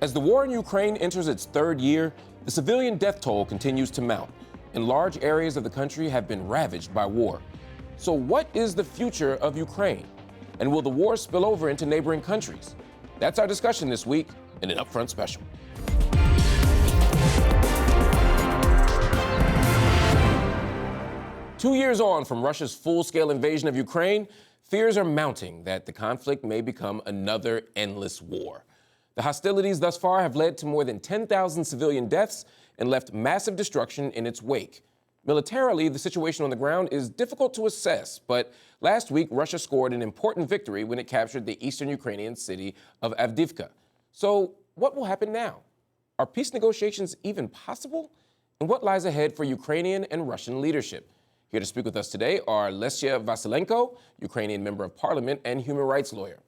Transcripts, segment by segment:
As the war in Ukraine enters its third year, the civilian death toll continues to mount, and large areas of the country have been ravaged by war. So what is the future of Ukraine? And will the war spill over into neighboring countries? That's our discussion this week in an UpFront Special. Two years on from Russia's full-scale invasion of Ukraine, fears are mounting that the conflict may become another endless war. The hostilities thus far have led to more than 10,000 civilian deaths and left massive destruction in its wake. Militarily, the situation on the ground is difficult to assess, but last week, Russia scored an important victory when it captured the eastern Ukrainian city of Avdiivka. So what will happen now? Are peace negotiations even possible? And what lies ahead for Ukrainian and Russian leadership? Here to speak with us today are Lesia Vasylenko, Ukrainian member of parliament and human rights lawyer,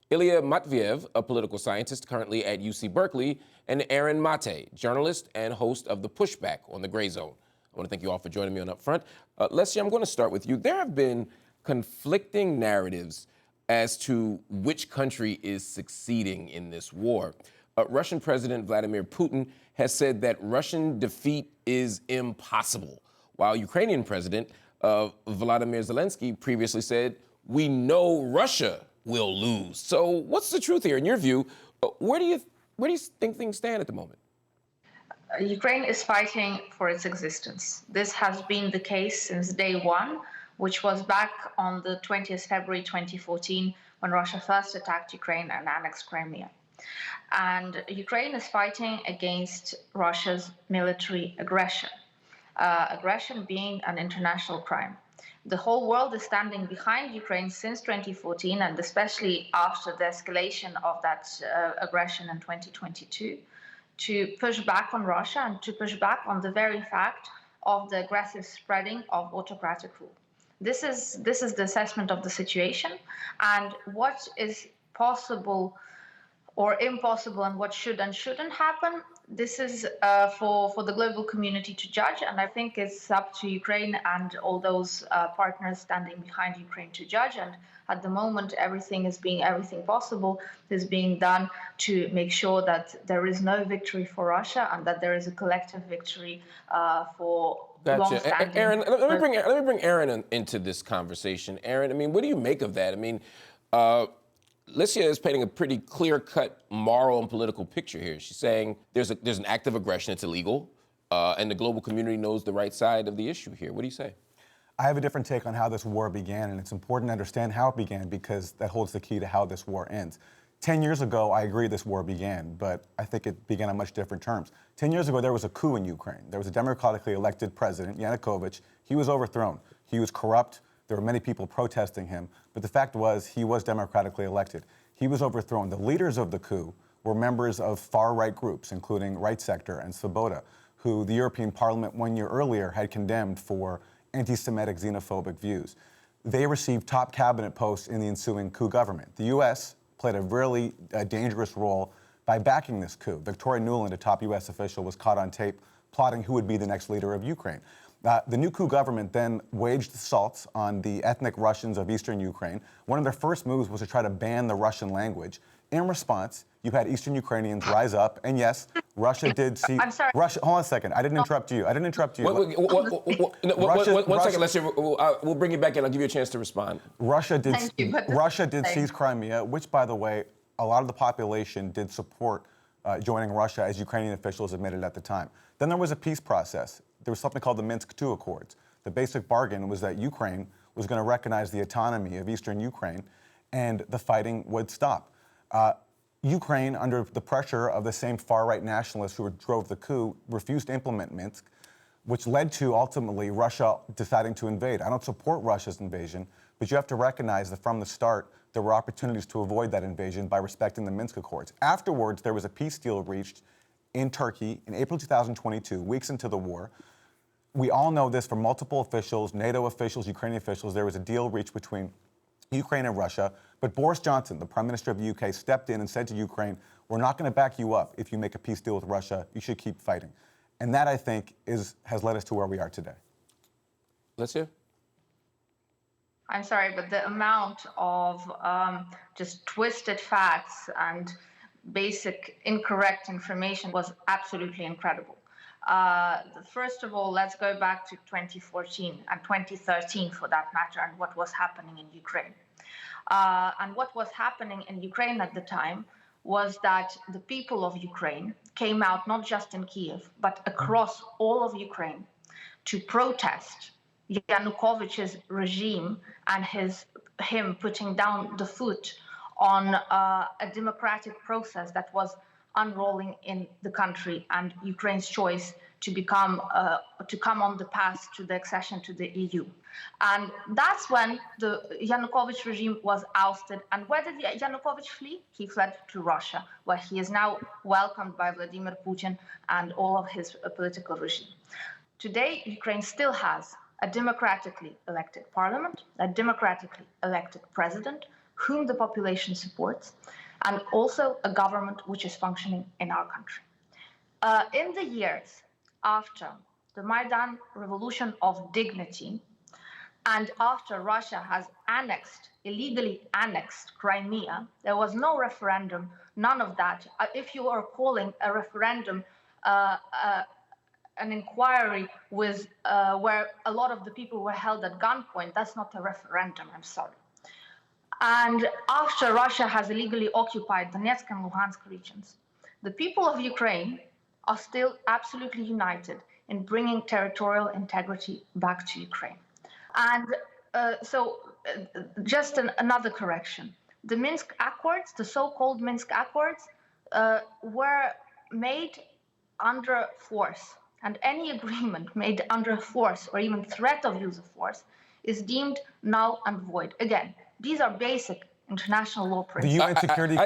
Ilya Matveev, a political scientist currently at UC Berkeley, and Aaron Mate, journalist and host of The Pushback on the Gray Zone. I want to thank you all for joining me on UpFront. Lesia, I'm going to start with you. There have been conflicting narratives as to which country is succeeding in this war. Russian President Vladimir Putin has said that Russian defeat is impossible, while Ukrainian President Volodymyr Zelensky previously said, "We know Russia will lose." So what's the truth here? In your view, where do you think things stand at the moment? Ukraine is fighting for its existence. This has been the case since day one, which was back on the 20th February 2014, when Russia first attacked Ukraine and annexed Crimea. And Ukraine is fighting against Russia's military aggression. Aggression being an international crime. The whole world is standing behind Ukraine since 2014, and especially after the escalation of that aggression in 2022, to push back on Russia and to push back on the very fact of the aggressive spreading of autocratic rule. This is the assessment of the situation, and what is possible or impossible and what should and shouldn't happen. This is for the global community to judge, and I think it's up to Ukraine and all those partners standing behind Ukraine to judge. And at the moment, everything possible is being done to make sure that there is no victory for Russia and that there is a collective victory for long-standing. Aaron, let me bring Aaron into this conversation. Aaron, I mean, what do you make of that? I mean, Lesia is painting a pretty clear-cut moral and political picture here. She's saying there's an act of aggression, it's illegal, and the global community knows the right side of the issue here. What do you say? I have a different take on how this war began, and it's important to understand how it began because that holds the key to how this war ends. 10 years ago, I agree this war began, but I think it began on much different terms. 10 years ago, there was a coup in Ukraine. There was a democratically elected president, Yanukovych. He was overthrown. He was corrupt. There were many people protesting him, but the fact was he was democratically elected. He was overthrown. The leaders of the coup were members of far-right groups, including Right Sector and Svoboda, who the European Parliament 1 year earlier had condemned for anti-Semitic xenophobic views. They received top cabinet posts in the ensuing coup government. The U.S. played a really dangerous role by backing this coup. Victoria Nuland, a top U.S. official, was caught on tape plotting who would be the next leader of Ukraine. The new coup government then waged assaults on the ethnic Russians of eastern Ukraine. One of their first moves was to try to ban the Russian language. In response, you had eastern Ukrainians rise up, and yes, Russia did see... I'm sorry. Hold on a second. I didn't interrupt you. One second, Lesia. We'll bring you back in. I'll give you a chance to respond. Russia did seize Crimea, which, by the way, a lot of the population did support joining Russia, as Ukrainian officials admitted at the time. Then there was a peace process. There was something called the Minsk II Accords. The basic bargain was that Ukraine was going to recognize the autonomy of eastern Ukraine and the fighting would stop. Ukraine, under the pressure of the same far-right nationalists who drove the coup, refused to implement Minsk, which led to ultimately Russia deciding to invade. I don't support Russia's invasion, but you have to recognize that from the start, there were opportunities to avoid that invasion by respecting the Minsk Accords. Afterwards, there was a peace deal reached in Turkey in April 2022, weeks into the war. We all know this from multiple officials, NATO officials, Ukrainian officials. There was a deal reached between Ukraine and Russia, but Boris Johnson, the Prime Minister of the UK, stepped in and said to Ukraine, we're not going to back you up if you make a peace deal with Russia. You should keep fighting. And that, I think, has led us to where we are today. Lesia? I'm sorry, but the amount of just twisted facts and basic incorrect information was absolutely incredible. First of all, let's go back to 2014 and 2013 for that matter, and what was happening in Ukraine. And what was happening in Ukraine at the time was that the people of Ukraine came out not just in Kiev, but across all of Ukraine to protest Yanukovych's regime and him putting down the foot on a democratic process that was unrolling in the country and Ukraine's choice to come on the path to the accession to the EU. And that's when the Yanukovych regime was ousted. And where did Yanukovych flee? He fled to Russia, where he is now welcomed by Vladimir Putin and all of his political regime. Today, Ukraine still has a democratically elected parliament, a democratically elected president, whom the population supports, and also a government which is functioning in our country. In the years after the Maidan Revolution of Dignity, and after Russia has illegally annexed Crimea, there was no referendum, none of that. If you are calling a referendum an inquiry with where a lot of the people were held at gunpoint, that's not a referendum, I'm sorry. And after Russia has illegally occupied Donetsk and Luhansk regions, the people of Ukraine are still absolutely united in bringing territorial integrity back to Ukraine. And just another correction. The Minsk Accords, the so-called Minsk Accords, were made under force. And any agreement made under force or even threat of use of force is deemed null and void. Again, these are basic international law principles. The UN Security...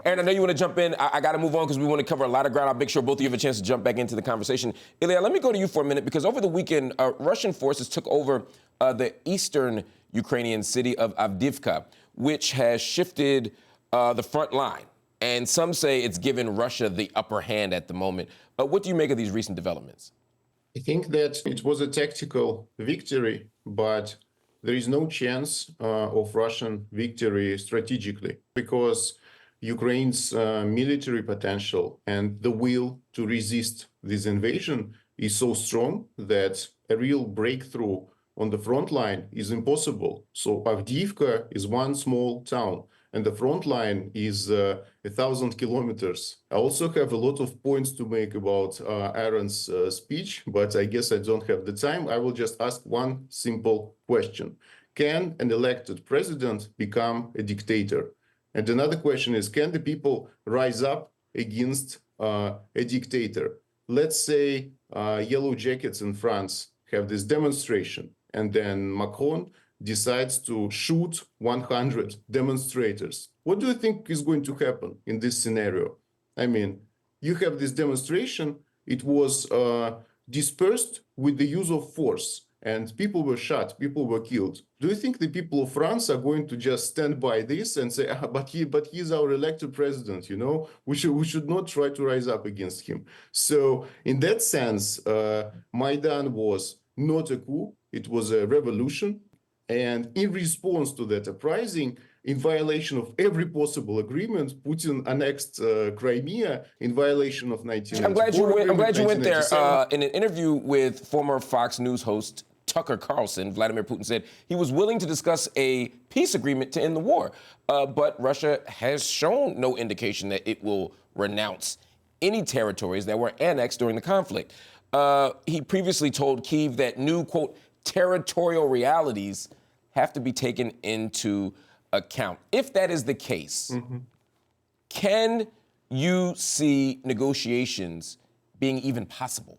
Aaron, I know you want to jump in. I got to move on because we want to cover a lot of ground. I'll make sure both of you have a chance to jump back into the conversation. Ilya, let me go to you for a minute because over the weekend, Russian forces took over the eastern Ukrainian city of Avdiivka, which has shifted the front line. And some say it's given Russia the upper hand at the moment. What do you make of these recent developments? I think that it was a tactical victory, but there is no chance of Russian victory strategically because Ukraine's military potential and the will to resist this invasion is so strong that a real breakthrough on the front line is impossible. So Avdiivka is one small town, and the front line is 1,000 kilometers. I also have a lot of points to make about Aaron's speech, but I guess I don't have the time. I will just ask one simple question. Can an elected president become a dictator? And another question is, can the people rise up against a dictator? Let's say Yellow Jackets in France have this demonstration, and then Macron decides to shoot 100 demonstrators. What do you think is going to happen in this scenario? I mean, you have this demonstration, it was dispersed with the use of force, and people were shot, people were killed. Do you think the people of France are going to just stand by this and say, but he's our elected president, you know, we should not try to rise up against him? So in that sense, Maidan was not a coup, it was a revolution. And in response to that uprising, in violation of every possible agreement, Putin annexed Crimea in violation of 1994. I'm glad you went there. In an interview with former Fox News host Tucker Carlson, Vladimir Putin said he was willing to discuss a peace agreement to end the war. But Russia has shown no indication that it will renounce any territories that were annexed during the conflict. He previously told Kyiv that new, quote, territorial realities have to be taken into account. If that is the case, can you see negotiations being even possible?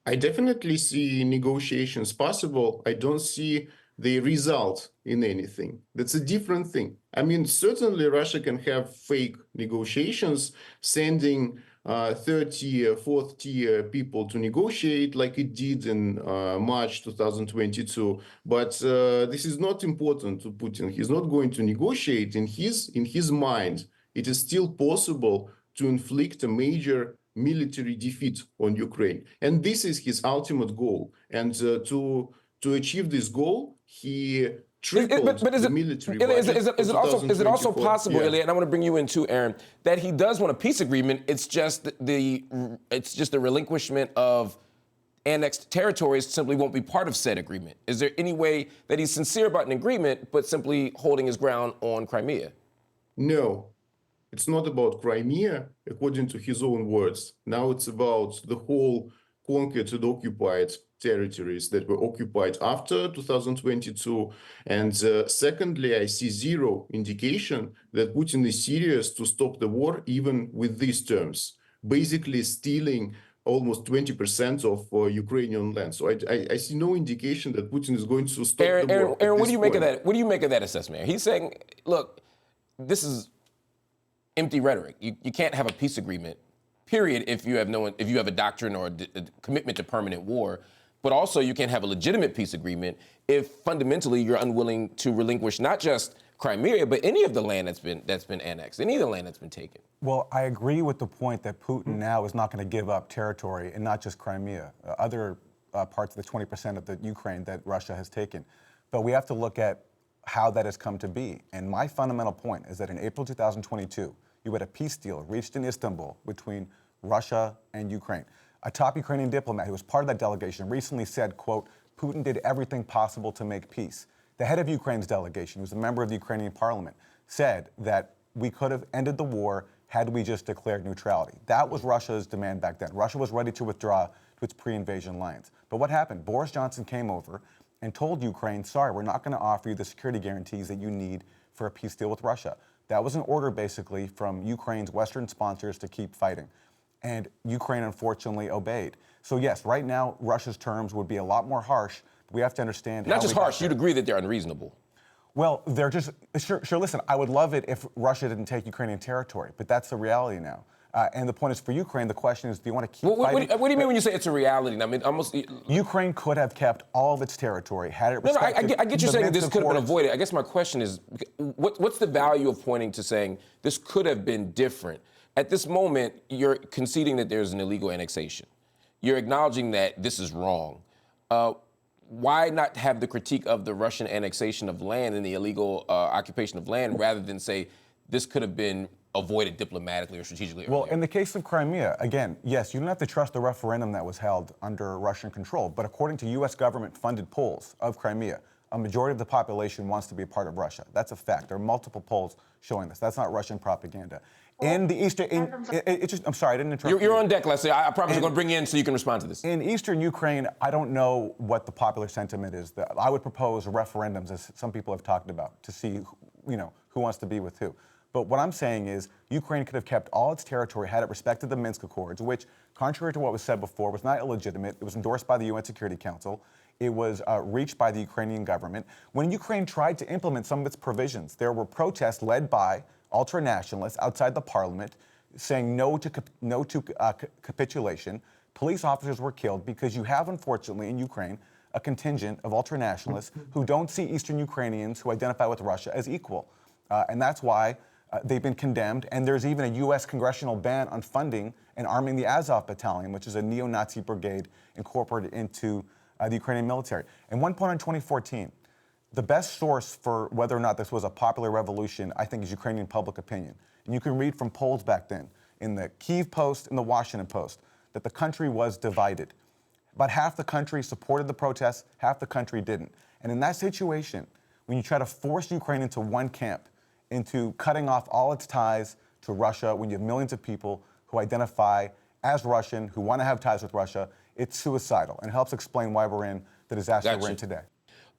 I definitely see negotiations possible. I don't see they result in anything. That's a different thing. I mean, certainly Russia can have fake negotiations, sending 30 fourth-tier people to negotiate like it did in March 2022. But this is not important to Putin. He's not going to negotiate. In his mind, it is still possible to inflict a major military defeat on Ukraine. And this is his ultimate goal. And to achieve this goal, he tripled the military budget. Is it also possible, Yeah. Ilya, and I want to bring you in too, Aaron, that he does want a peace agreement? It's just the relinquishment of annexed territories simply won't be part of said agreement. Is there any way that he's sincere about an agreement, but simply holding his ground on Crimea? No, it's not about Crimea, according to his own words. Now it's about the whole conquered and occupied territories that were occupied after 2022. And secondly, I see zero indication that Putin is serious to stop the war, even with these terms, basically stealing almost 20% of Ukrainian land. So I see no indication that Putin is going to stop the war. Aaron, what do you make of that? What do you make of that assessment? He's saying, look, this is empty rhetoric. You can't have a peace agreement, period, if you have a doctrine or a commitment to permanent war. But also, you can't have a legitimate peace agreement if fundamentally you're unwilling to relinquish not just Crimea, but any of the land that's been annexed, any of the land that's been taken. Well, I agree with the point that Putin now is not going to give up territory, and not just Crimea, other parts of the 20% of the Ukraine that Russia has taken. But we have to look at how that has come to be. And my fundamental point is that in April 2022, you had a peace deal reached in Istanbul between Russia and Ukraine. A top Ukrainian diplomat who was part of that delegation recently said, quote, Putin did everything possible to make peace. The head of Ukraine's delegation, who's a member of the Ukrainian parliament, said that we could have ended the war had we just declared neutrality. That was Russia's demand back then. Russia was ready to withdraw to its pre-invasion lines. But what happened? Boris Johnson came over and told Ukraine, sorry, we're not going to offer you the security guarantees that you need for a peace deal with Russia. That was an order, basically, from Ukraine's Western sponsors to keep fighting. And Ukraine, unfortunately, obeyed. So, yes, right now, Russia's terms would be a lot more harsh. We have to understand Not just harsh, you'd agree that they're unreasonable. Well, they're just, sure, listen, I would love it if Russia didn't take Ukrainian territory, but that's the reality now. And the point is, for Ukraine, the question is, do you want to keep fighting? What do you mean when you say it's a reality? I mean, almost. Ukraine could have kept all of its territory had it respected. No, I get you saying this could have been avoided. I guess my question is, what's the value of pointing to saying this could have been different? At this moment, you're conceding that there's an illegal annexation. You're acknowledging that this is wrong. Why not have the critique of the Russian annexation of land and the illegal occupation of land rather than say this could have been avoided diplomatically or strategically earlier? Well, in the case of Crimea, again, yes, you don't have to trust the referendum that was held under Russian control, but according to U.S. government-funded polls of Crimea, a majority of the population wants to be a part of Russia. That's a fact. There are multiple polls showing this. That's not Russian propaganda. In the Eastern, I'm sorry, I didn't interrupt. You're on deck, Lesia. I promise I'm going to bring you in so you can respond to this. In Eastern Ukraine, I don't know what the popular sentiment is. I would propose referendums, as some people have talked about, to see, who wants to be with who. But what I'm saying is, Ukraine could have kept all its territory had it respected the Minsk Accords, which, contrary to what was said before, was not illegitimate. It was endorsed by the UN Security Council. It was reached by the Ukrainian government. When Ukraine tried to implement some of its provisions, there were protests led by ultra-nationalists outside the parliament saying no to capitulation. Police officers were killed because you have, unfortunately, in Ukraine, a contingent of ultra-nationalists who don't see Eastern Ukrainians who identify with Russia as equal. And that's why they've been condemned. And there's even a U.S. congressional ban on funding and arming the Azov Battalion, which is a neo-Nazi brigade incorporated into the Ukrainian military. And one point in 2014, the best source for whether or not this was a popular revolution, I think, is Ukrainian public opinion. And you can read from polls back then, in the Kyiv Post and the Washington Post, that the country was divided. About half the country supported the protests, half the country didn't. And in that situation, when you try to force Ukraine into one camp, into cutting off all its ties to Russia, when you have millions of people who identify as Russian, who want to have ties with Russia, it's suicidal, and helps explain why we're in the disaster we're in today.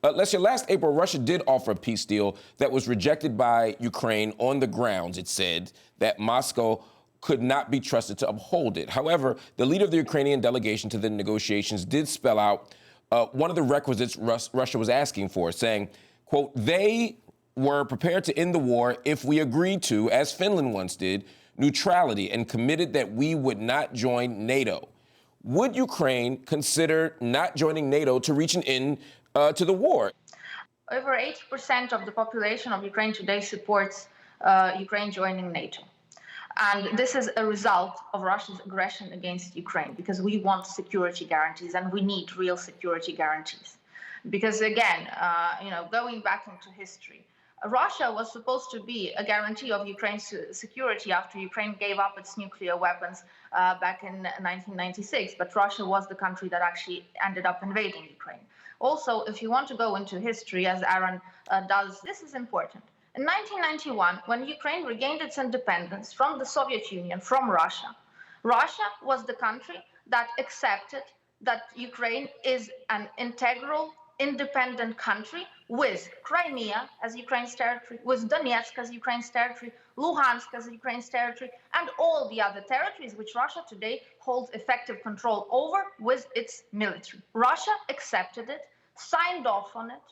Lesia, last April, Russia did offer a peace deal that was rejected by Ukraine on the grounds, it said, that Moscow could not be trusted to uphold it. However, the leader of the Ukrainian delegation to the negotiations did spell out one of the requisites Russia was asking for, saying, quote, they were prepared to end the war if we agreed to, as Finland once did, neutrality, and committed that we would not join NATO. Would Ukraine consider not joining NATO to reach an end to the war? Over 80% of the population of Ukraine today supports Ukraine joining NATO. And this is a result of Russia's aggression against Ukraine, because we want security guarantees and we need real security guarantees. Because again, going back into history, Russia was supposed to be a guarantee of Ukraine's security after Ukraine gave up its nuclear weapons back in 1996. But Russia was the country that actually ended up invading Ukraine. Also, if you want to go into history, as Aaron does, this is important. In 1991, when Ukraine regained its independence from the Soviet Union, from Russia, Russia was the country that accepted that Ukraine is an integral, independent country with Crimea as Ukraine's territory, with Donetsk as Ukraine's territory, Luhansk as Ukraine's territory, and all the other territories which Russia today holds effective control over with its military. Russia accepted it, signed off on it,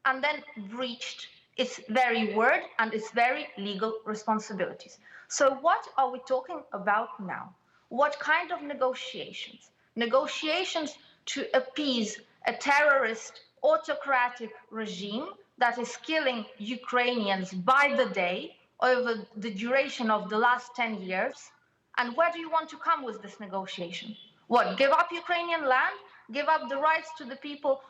and then breached its very word and its very legal responsibilities. So what are we talking about now? What kind of negotiations? Negotiations to appease a terrorist autocratic regime that is killing Ukrainians by the day over the duration of the last 10 years. And where do you want to come with this negotiation? What, give up Ukrainian land? Give up the rights to the people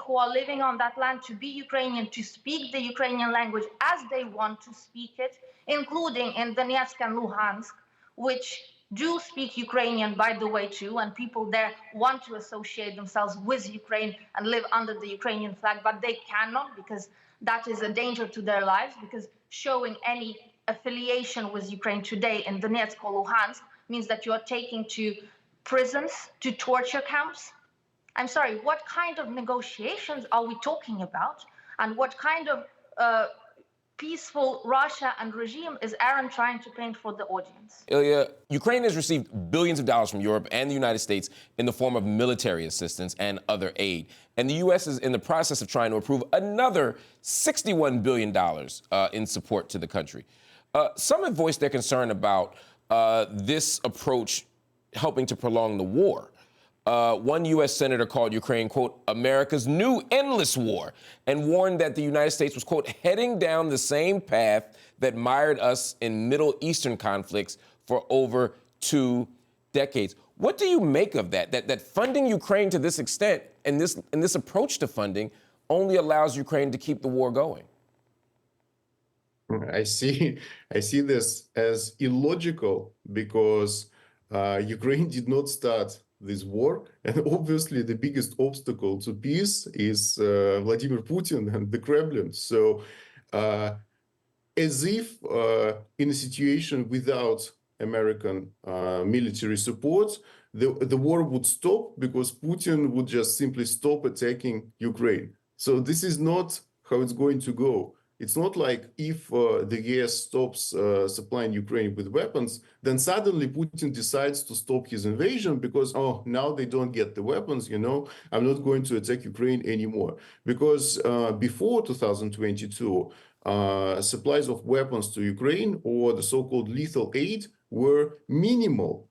who are living on that land to be Ukrainian, to speak the Ukrainian language as they want to speak it, including in Donetsk and Luhansk, which do speak Ukrainian, by the way, too, and people there want to associate themselves with Ukraine and live under the Ukrainian flag, but they cannot because that is a danger to their lives, because showing any affiliation with Ukraine today in Donetsk or Luhansk means that you are taking to prisons, to torture camps. I'm sorry, what kind of negotiations are we talking about? And what kind of peaceful Russia and regime is Aaron trying to paint for the audience? Ilya, Ukraine has received billions of dollars from Europe and the United States in the form of military assistance and other aid. And the U.S. is in the process of trying to approve another $61 billion in support to the country. Some have voiced their concern about this approach helping to prolong the war. One U.S. senator called Ukraine, quote, America's new endless war, and warned that the United States was, quote, heading down the same path that mired us in Middle Eastern conflicts for over 2 decades. What do you make of that? That funding Ukraine to this extent and this approach to funding only allows Ukraine to keep the war going? I see this as illogical because Ukraine did not start this war, and obviously the biggest obstacle to peace is Vladimir Putin and the Kremlin. So as if in a situation without American military support, the war would stop because Putin would just simply stop attacking Ukraine. So this is not how it's going to go. It's not like if the US stops supplying Ukraine with weapons, then suddenly Putin decides to stop his invasion because, oh, now they don't get the weapons, I'm not going to attack Ukraine anymore. Because before 2022, supplies of weapons to Ukraine or the so-called lethal aid were minimal.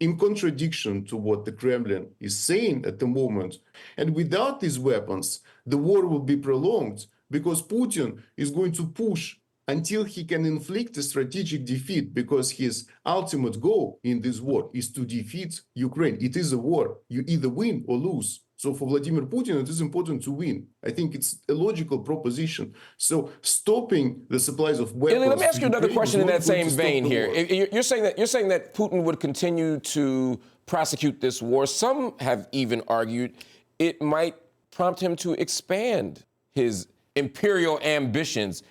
In contradiction to what the Kremlin is saying at the moment. And without these weapons, the war will be prolonged because Putin is going to push until he can inflict a strategic defeat, because his ultimate goal in this war is to defeat Ukraine. It is a war. You either win or lose. So for Vladimir Putin, it is important to win. I think it's a logical proposition. So stopping the supplies of weapons. Let me ask you another question in that same vein here. You're saying that Putin would continue to prosecute this war. Some have even argued it might prompt him to expand his imperial ambitions.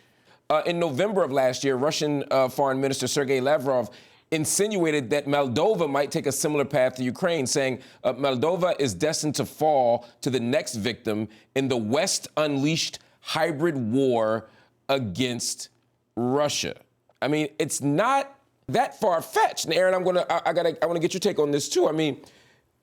In November of last year, Russian Foreign Minister Sergei Lavrov insinuated that Moldova might take a similar path to Ukraine, saying Moldova is destined to fall to the next victim in the West unleashed hybrid war against Russia. I mean, it's not that far-fetched. And Aaron, I want to get your take on this too. I mean,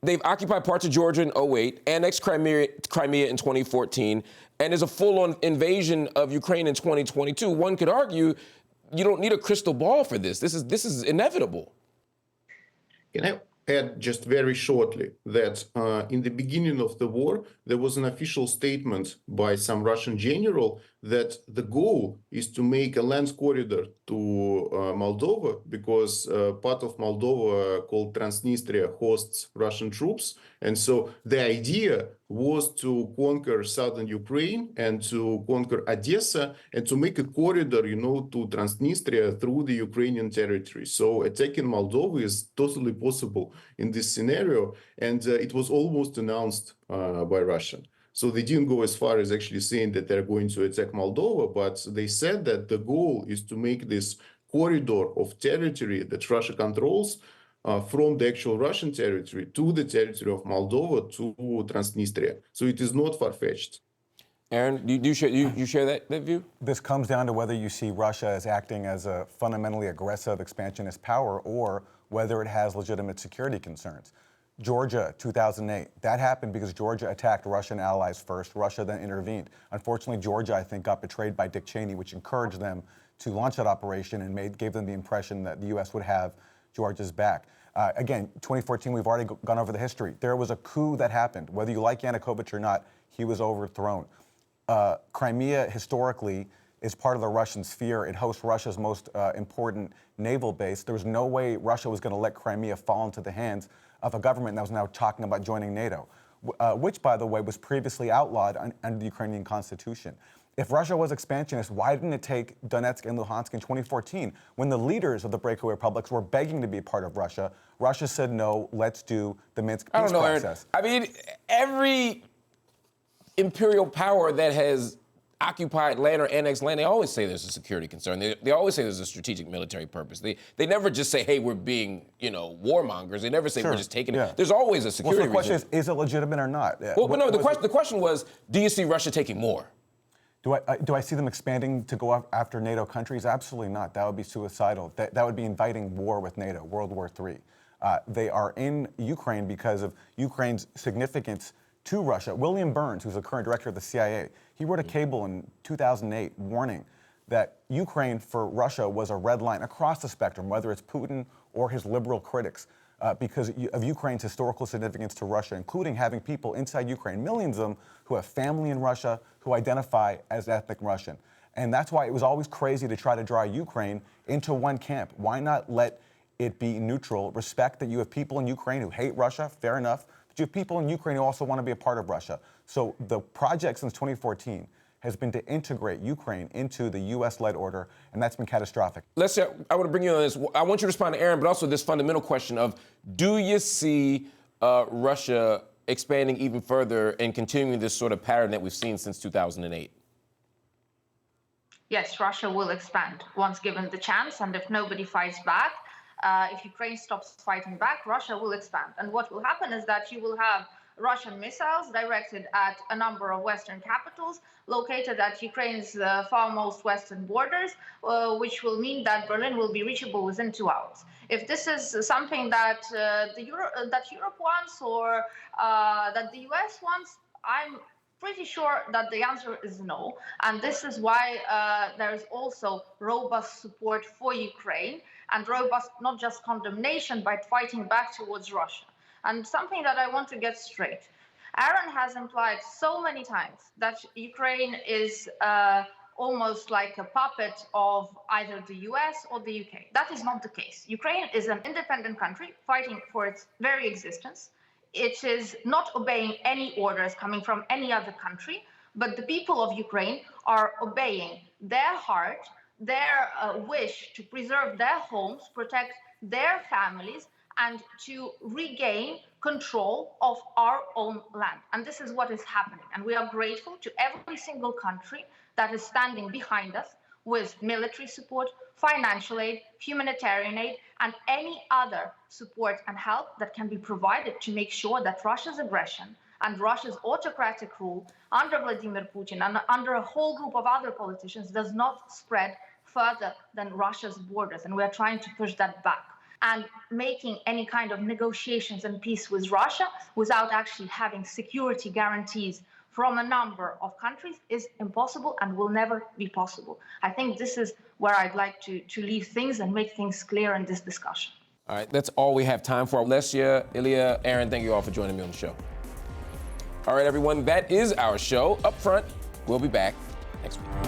they've occupied parts of Georgia in 2008, annexed Crimea in 2014, and there's a full-on invasion of Ukraine in 2022. One could argue you don't need a crystal ball for this. This is inevitable. Can I add just very shortly that in the beginning of the war, there was an official statement by some Russian general that the goal is to make a land corridor to Moldova, because part of Moldova called Transnistria hosts Russian troops. And so the idea was to conquer southern Ukraine and to conquer Odessa and to make a corridor, to Transnistria through the Ukrainian territory. So attacking Moldova is totally possible in this scenario. And it was almost announced by Russia. So they didn't go as far as actually saying that they're going to attack Moldova, but they said that the goal is to make this corridor of territory that Russia controls from the actual Russian territory to the territory of Moldova to Transnistria. So it is not far-fetched. Aaron, do you share that view? This comes down to whether you see Russia as acting as a fundamentally aggressive expansionist power or whether it has legitimate security concerns. Georgia, 2008, that happened because Georgia attacked Russian allies first. Russia then intervened. Unfortunately, Georgia, I think, got betrayed by Dick Cheney, which encouraged them to launch that operation and gave them the impression that the U.S. would have Georgia's back. Again, 2014, we've already gone over the history. There was a coup that happened. Whether you like Yanukovych or not, he was overthrown. Crimea, historically, is part of the Russian sphere. It hosts Russia's most important naval base. There was no way Russia was going to let Crimea fall into the hands of a government that was now talking about joining NATO, which, by the way, was previously outlawed under the Ukrainian constitution. If Russia was expansionist, why didn't it take Donetsk and Luhansk in 2014 when the leaders of the breakaway republics were begging to be a part of Russia? Russia said, no, let's do the Minsk peace process. Aaron. I mean, every imperial power that has occupied land or annexed land, they always say there's a security concern. They always say there's a strategic military purpose. They never just say, hey, we're being, warmongers. They never say we're just taking it. There's always a security reason. So the question is it legitimate or not? Well, the question was, do you see Russia taking more? Do I see them expanding to go after NATO countries? Absolutely not. That would be suicidal. That would be inviting war with NATO, World War III. They are in Ukraine because of Ukraine's significance to Russia. William Burns, who's the current director of the CIA, he wrote a cable in 2008 warning that Ukraine for Russia was a red line across the spectrum, whether it's Putin or his liberal critics, because of Ukraine's historical significance to Russia, including having people inside Ukraine, millions of them who have family in Russia, who identify as ethnic Russian. And that's why it was always crazy to try to draw Ukraine into one camp. Why not let it be neutral? Respect that you have people in Ukraine who hate Russia, fair enough. You have people in Ukraine who also want to be a part of Russia. So the project since 2014 has been to integrate Ukraine into the U.S.-led order, and that's been catastrophic. Lesia, I want to bring you on this. I want you to respond to Aaron, but also this fundamental question of, do you see Russia expanding even further and continuing this sort of pattern that we've seen since 2008? Yes, Russia will expand once given the chance, and if nobody fights back, if Ukraine stops fighting back, Russia will expand. And what will happen is that you will have Russian missiles directed at a number of Western capitals located at Ukraine's far most western borders, which will mean that Berlin will be reachable within 2 hours. If this is something that Europe wants or that the US wants, I'm pretty sure that the answer is no. And this is why there is also robust support for Ukraine and robust, not just condemnation, but fighting back towards Russia. And something that I want to get straight. Aaron has implied so many times that Ukraine is almost like a puppet of either the US or the UK. That is not the case. Ukraine is an independent country fighting for its very existence. It is not obeying any orders coming from any other country, but the people of Ukraine are obeying their heart, their wish to preserve their homes, protect their families, and to regain control of our own land. And this is what is happening. And we are grateful to every single country that is standing behind us with military support, financial aid, humanitarian aid, and any other support and help that can be provided to make sure that Russia's aggression and Russia's autocratic rule under Vladimir Putin and under a whole group of other politicians does not spread further than Russia's borders. And we are trying to push that back. And making any kind of negotiations and peace with Russia without actually having security guarantees from a number of countries is impossible and will never be possible. I think this is where I'd like to leave things and make things clear in this discussion. All right, that's all we have time for. Lesia, Ilya, Aaron, thank you all for joining me on the show. All right, everyone, that is our show. Up Front, we'll be back next week.